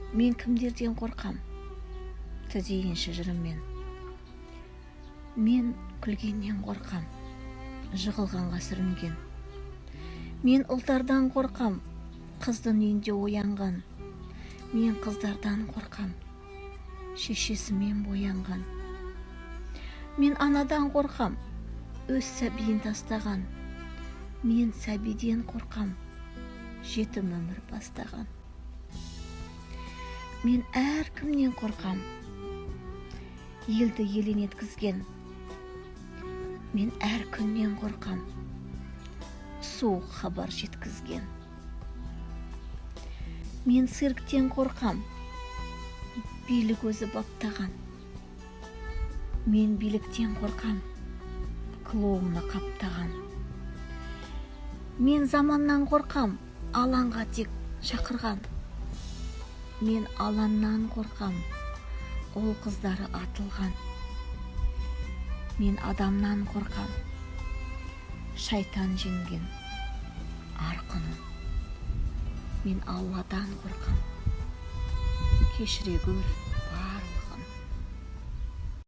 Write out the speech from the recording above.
Мен кімдерден қорқам? Тізейінші жырыммен. Мен күлгеннен қорқам, жығылғанға сүрінген. Мен ұлдардан қорқам, қыздың үйінде оянған. Мен қыздардан қорқам, шешесімен боянған. Мен анадан қорқам, өз сәбиін тастаған. Мен сәбиден қорқам, жетім өмір бастаған. Мен әркімнен қорқам, елді елең еткізген. Мен әр күннен қорқам, суық хабар жеткізген. Мен цирктен қорқам, билік өзі баптаған. Мен биліктен қорқам, клоуны қаптаған. Мен заманнан қорқам, алаңға тек шақырған. Мен алаңнан қорқам, ол қыздары атылған. Мен адамнан қорқам, шайтан жеңген арқының. Мен Алладан қорқам, кешіре көр.